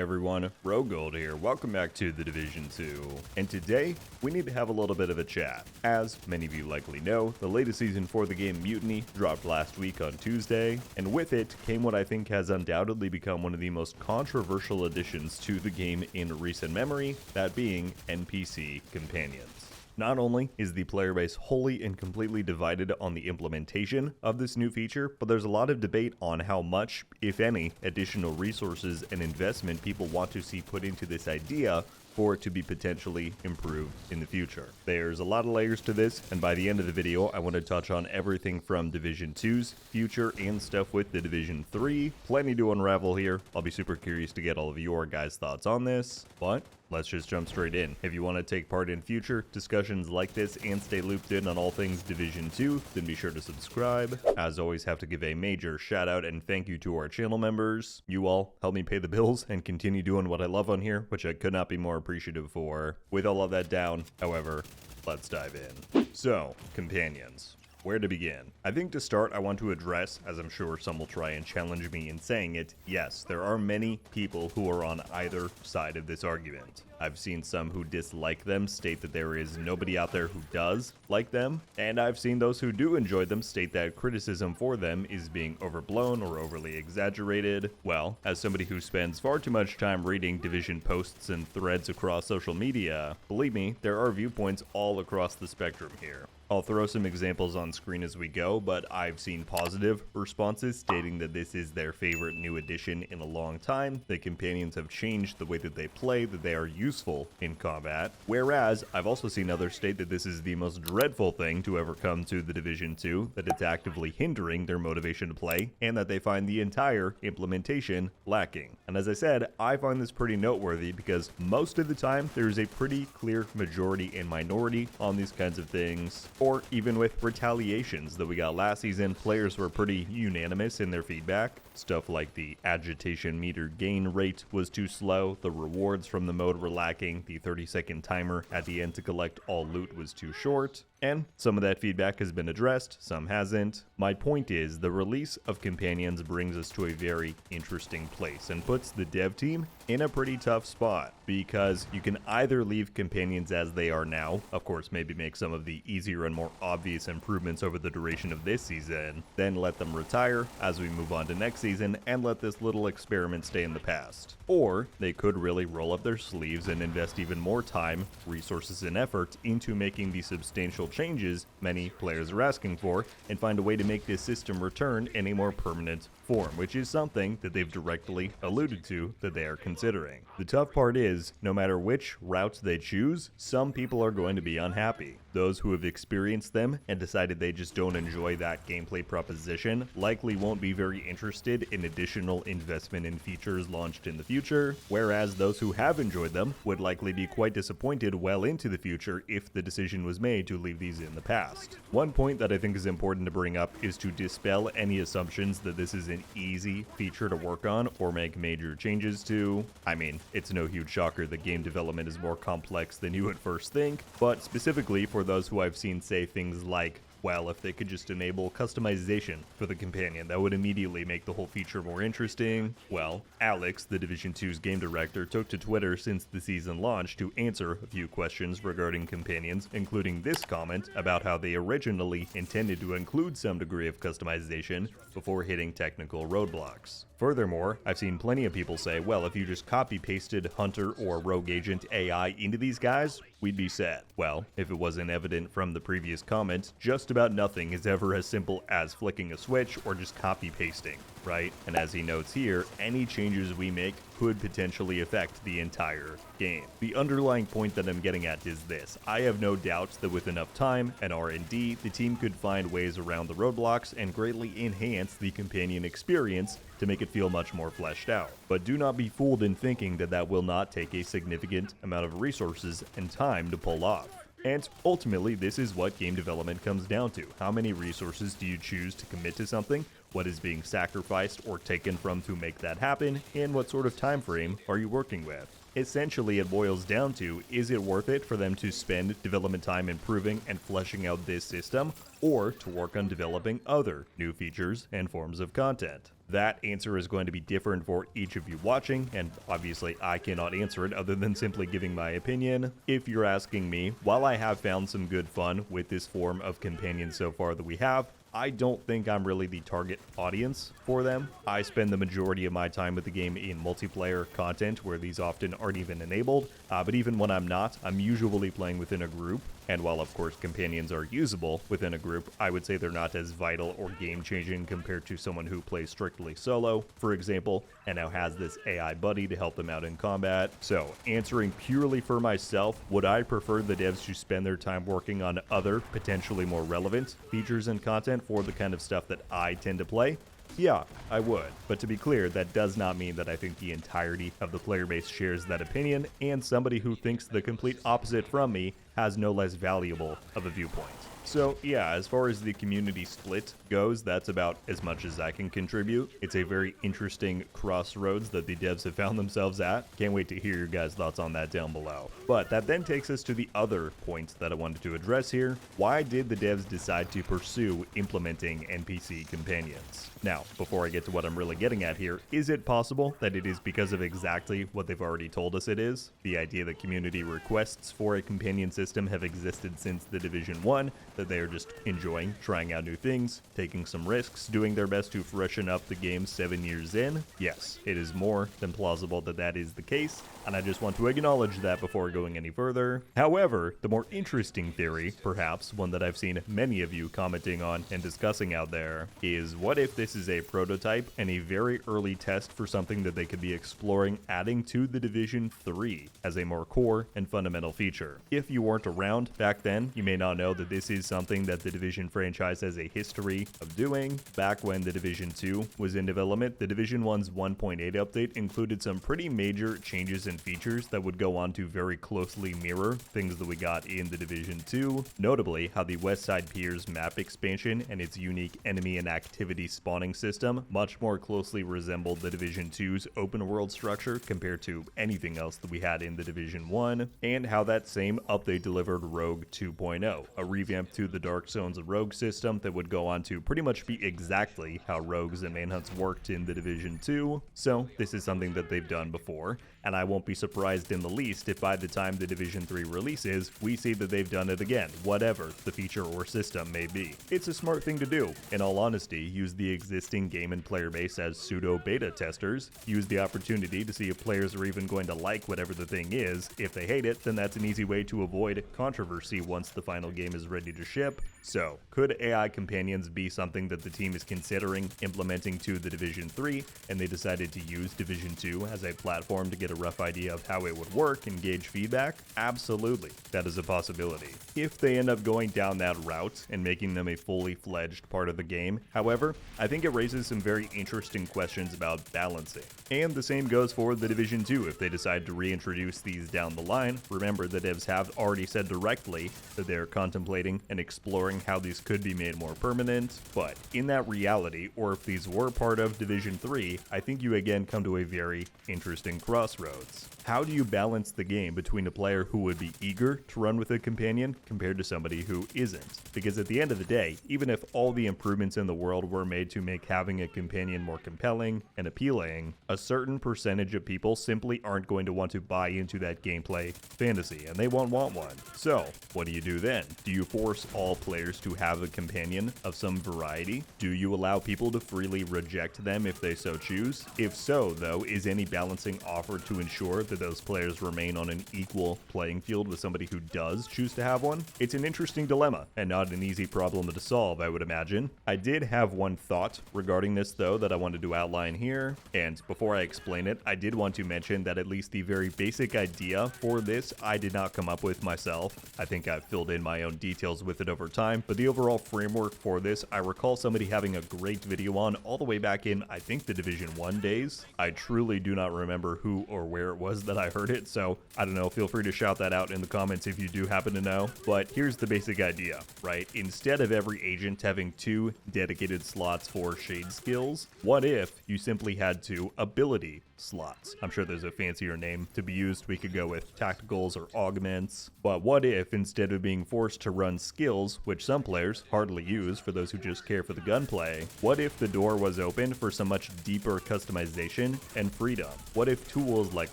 everyone, RogueGold here. Welcome back to the Division 2. And today, we need to have a little bit of a chat. As many of you likely know, the latest season for the game Mutiny dropped last week on Tuesday, and with it came what I think has undoubtedly become one of the most controversial additions to the game in recent memory, that being NPC Companions. Not only is the player base wholly and completely divided on the implementation of this new feature, but there's a lot of debate on how much, if any, additional resources and investment people want to see put into this idea for it to be potentially improved in the future. There's a lot of layers to this, and by the end of the video, I want to touch on everything from Division 2's future and stuff with the Division 3. Plenty to unravel here. I'll be super curious to get all of your guys' thoughts on this, but let's just jump straight in. If you want to take part in future discussions like this and stay looped in on all things Division 2, then be sure to subscribe. As always, have to give a major shout out and thank you to our channel members. You all help me pay the bills and continue doing what I love on here, which I could not be more appreciative for. With all of that down, however, let's dive in. So, companions. Where to begin? I think to start, I want to address, as I'm sure some will try and challenge me in saying it, yes, there are many people who are on either side of this argument. I've seen some who dislike them state that there is nobody out there who does like them, and I've seen those who do enjoy them state that criticism for them is being overblown or overly exaggerated. Well, as somebody who spends far too much time reading Division posts and threads across social media, believe me, there are viewpoints all across the spectrum here. I'll throw some examples on screen as we go, but I've seen positive responses stating that this is their favorite new addition in a long time, that companions have changed the way that they play, that they are useful in combat, whereas I've also seen others state that this is the most dreadful thing to ever come to the Division 2, that it's actively hindering their motivation to play, and that they find the entire implementation lacking. And as I said, I find this pretty noteworthy because most of the time there's a pretty clear majority and minority on these kinds of things. Or even with retaliations that we got last season, players were pretty unanimous in their feedback. Stuff like the agitation meter gain rate was too slow, the rewards from the mode were lacking, the 30-second timer at the end to collect all loot was too short, and some of that feedback has been addressed, some hasn't. My point is, the release of Companions brings us to a very interesting place and puts the dev team in a pretty tough spot, because you can either leave Companions as they are now, of course maybe make some of the easier and more obvious improvements over the duration of this season, then let them retire as we move on to next season and let this little experiment stay in the past. Or they could really roll up their sleeves and invest even more time, resources, and effort into making the substantial changes many players are asking for and find a way to make this system return in a more permanent form, which is something that they've directly alluded to that they are considering. The tough part is, no matter which route they choose, some people are going to be unhappy. Those who have experienced them and decided they just don't enjoy that gameplay proposition likely won't be very interested in additional investment in features launched in the future, whereas those who have enjoyed them would likely be quite disappointed well into the future if the decision was made to leave these in the past. One point that I think is important to bring up is to dispel any assumptions that this is an easy feature to work on or make major changes to. I mean, it's no huge shocker that game development is more complex than you would first think, but specifically for those who I've seen say things like, well, if they could just enable customization for the companion, that would immediately make the whole feature more interesting. Well, Alex, the Division 2's game director, took to Twitter since the season launched to answer a few questions regarding companions, including this comment about how they originally intended to include some degree of customization before hitting technical roadblocks. Furthermore, I've seen plenty of people say, well, if you just copy-pasted Hunter or Rogue Agent AI into these guys, we'd be set. Well, if it wasn't evident from the previous comment, just about nothing is ever as simple as flicking a switch or just copy-pasting, right? And as he notes here, any changes we make could potentially affect the entire game. The underlying point that I'm getting at is this: I have no doubt that with enough time and R&D, the team could find ways around the roadblocks and greatly enhance the companion experience to make it feel much more fleshed out. But do not be fooled in thinking that that will not take a significant amount of resources and time to pull off. And ultimately, this is what game development comes down to. How many resources do you choose to commit to something What is being sacrificed or taken from to make that happen, and what sort of time frame are you working with? Essentially, it boils down to, is it worth it for them to spend development time improving and fleshing out this system, or to work on developing other new features and forms of content? That answer is going to be different for each of you watching, and obviously I cannot answer it other than simply giving my opinion. If you're asking me, while I have found some good fun with this form of companion so far that we have, I don't think I'm really the target audience for them. I spend the majority of my time with the game in multiplayer content where these often aren't even enabled, but even when I'm not, I'm usually playing within a group. And while of course companions are usable within a group, I would say they're not as vital or game-changing compared to someone who plays strictly solo, for example, and now has this AI buddy to help them out in combat. So, answering purely for myself, would I prefer the devs to spend their time working on other, potentially more relevant features and content for the kind of stuff that I tend to play? Yeah, I would. But to be clear, that does not mean that I think the entirety of the player base shares that opinion, and somebody who thinks the complete opposite from me has no less valuable of a viewpoint. So yeah, as far as the community split goes, that's about as much as I can contribute. It's a very interesting crossroads that the devs have found themselves at. Can't wait to hear your guys' thoughts on that down below. But that then takes us to the other point that I wanted to address here. Why did the devs decide to pursue implementing NPC Companions? Now, before I get to what I'm really getting at here, is it possible that it is because of exactly what they've already told us it is? The idea that community requests for a companion system have existed since the Division 1, that they are just enjoying trying out new things, taking some risks, doing their best to freshen up the game 7 years in? Yes, it is more than plausible that that is the case, and I just want to acknowledge that before going any further. However, the more interesting theory, perhaps one that I've seen many of you commenting on and discussing out there, is what if this is a prototype and a very early test for something that they could be exploring adding to the Division 3 as a more core and fundamental feature. If you weren't around back then, you may not know that this is something that the Division franchise has a history of doing. Back when the Division 2 was in development, the Division 1's 1.8 update included some pretty major changes and features that would go on to very closely mirror things that we got in the Division 2, notably how the Westside Piers map expansion and its unique enemy and activity spawning system much more closely resembled the Division 2's open world structure compared to anything else that we had in the Division 1, and how that same update delivered Rogue 2.0, a revamp to the Dark Zones Rogue system that would go on to pretty much be exactly how Rogues and Manhunts worked in the Division 2. So this is something that they've done before, and I won't be surprised in the least if by the time the Division 3 releases, we see that they've done it again, whatever the feature or system may be. It's a smart thing to do. In all honesty, use the existing game and player base as pseudo-beta testers, use the opportunity to see if players are even going to like whatever the thing is. If they hate it, then that's an easy way to avoid controversy once the final game is ready to ship. So, could AI companions be something that the team is considering implementing to the Division 3, and they decided to use Division 2 as a platform to get a rough idea of how it would work and gauge feedback? Absolutely, that is a possibility. If they end up going down that route and making them a fully fledged part of the game, however, I think it raises some very interesting questions about balancing. And the same goes for the Division 2 if they decide to reintroduce these down the line. Remember, the devs have already said directly that they're contemplating and exploring how these could be made more permanent, but in that reality, or if these were part of Division 3, I think you again come to a very interesting crossroads. How do you balance the game between a player who would be eager to run with a companion compared to somebody who isn't? Because at the end of the day, even if all the improvements in the world were made to make having a companion more compelling and appealing, a certain percentage of people simply aren't going to want to buy into that gameplay fantasy, and they won't want one. So, what do you do then? Do you force all players to have a companion of some variety? Do you allow people to freely reject them if they so choose? If so, though, is any balancing offered to ensure that those players remain on an equal playing field with somebody who does choose to have one? It's an interesting dilemma, and not an easy problem to solve, I would imagine. I did have one thought regarding this, though, that I wanted to outline here, and before I explain it, I did want to mention that at least the very basic idea for this I did not come up with myself myself. I think I've filled in my own details with it over time, but the overall framework for this, I recall somebody having a great video on all the way back in, I think, the Division 1 days. I truly do not remember who or where it was that I heard it, so I don't know, feel free to shout that out in the comments if you do happen to know. But here's the basic idea, right? Instead of every agent having 2 dedicated slots for shade skills, what if you simply had 2 ability slots? I'm sure there's a fancier name to be used. We could go with tacticals or augments. But what if, instead of being forced to run skills, which some players hardly use for those who just care for the gunplay, what if the door was open for some much deeper customization and freedom? What if tools like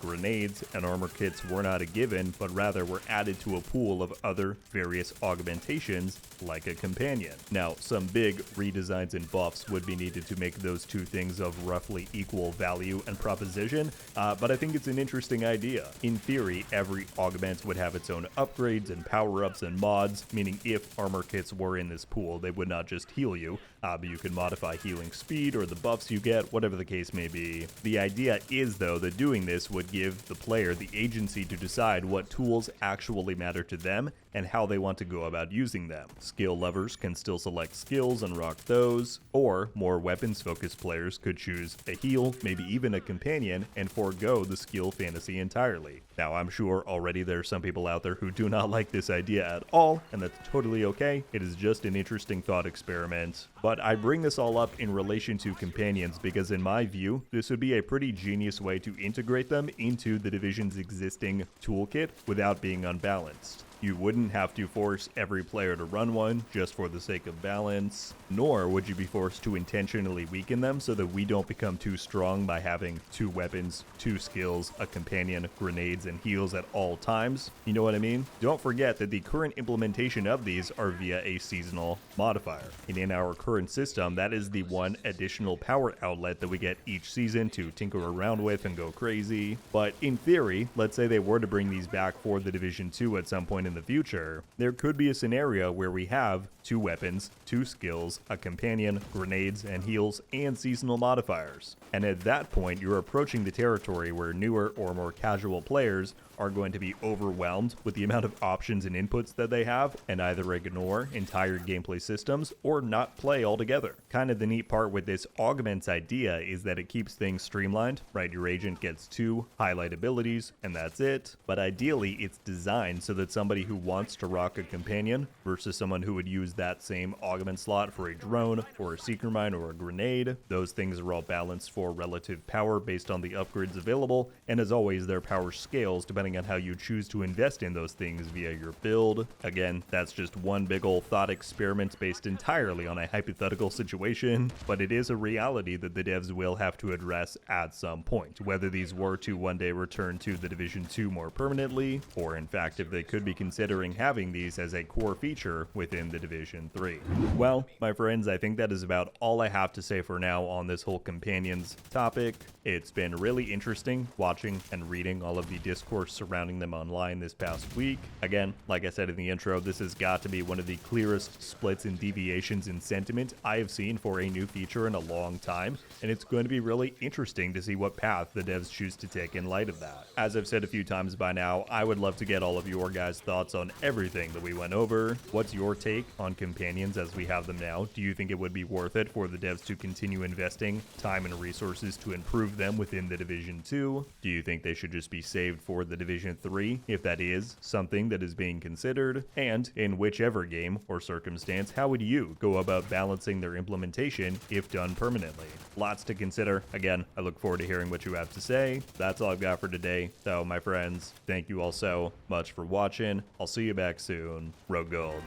grenades and armor kits were not a given, but rather were added to a pool of other various augmentations like a companion? Now, some big redesigns and buffs would be needed to make those two things of roughly equal value and proposition, but I think it's an interesting idea. In theory, every augment would have its own upgrades and power-ups and mods, meaning if armor kits were in this pool, they would not just heal you, but you could modify healing speed or the buffs you get, whatever the case may be. The idea is, though, that doing this would give the player the agency to decide what tools actually matter to them and how they want to go about using them. Skill lovers can still select skills and rock those, or more weapons-focused players could choose a heal, maybe even a companion, and forego the skill fantasy entirely. Now, I'm sure already there are some people out there who do not like this idea at all, and that's totally okay. It is just an interesting thought experiment. But I bring this all up in relation to companions because in my view, this would be a pretty genius way to integrate them into the Division's existing toolkit without being unbalanced. You wouldn't have to force every player to run one just for the sake of balance, nor would you be forced to intentionally weaken them so that we don't become too strong by having 2 weapons, 2 skills, a companion, grenades, and heals at all times. You know what I mean? Don't forget that the current implementation of these are via a seasonal modifier. And in our current system, that is the one additional power outlet that we get each season to tinker around with and go crazy. But in theory, let's say they were to bring these back for the Division 2 at some point in the future, there could be a scenario where we have 2 weapons, 2 skills, a companion, grenades and heals, and seasonal modifiers. And at that point, you're approaching the territory where newer or more casual players are going to be overwhelmed with the amount of options and inputs that they have and either ignore entire gameplay systems or not play altogether. Kind of the neat part with this augments idea is that it keeps things streamlined, right? Your agent gets 2 highlight abilities and that's it. But ideally, it's designed so that somebody who wants to rock a companion versus someone who would use that same augment slot for a drone or a seeker mine or a grenade, those things are all balanced for relative power based on the upgrades available, and as always, their power scales depending on how you choose to invest in those things via your build. Again, that's just one big ol' thought experiment based entirely on a hypothetical situation, but it is a reality that the devs will have to address at some point, whether these were to one day return to the Division 2 more permanently, or in fact if they could be considering having these as a core feature within the Division 3. Well, my friends, I think that is about all I have to say for now on this whole companions topic. It's been really interesting watching and reading all of the discourse surrounding them online this past week. Again, like I said in the intro, this has got to be one of the clearest splits and deviations in sentiment I have seen for a new feature in a long time, and it's going to be really interesting to see what path the devs choose to take in light of that. As I've said a few times by now, I would love to get all of your guys' thoughts on everything that we went over. What's your take on companions as we have them now? Do you think it would be worth it for the devs to continue investing time and resources to improve them within the Division 2? Do you think they should just be saved for the Division 3, if that is something that is being considered? And in whichever game or circumstance, how would you go about balancing their implementation if done permanently? Lots to consider. Again, I look forward to hearing what you have to say. That's all I've got for today. So, my friends, thank you all so much for watching. I'll see you back soon. RogueGold.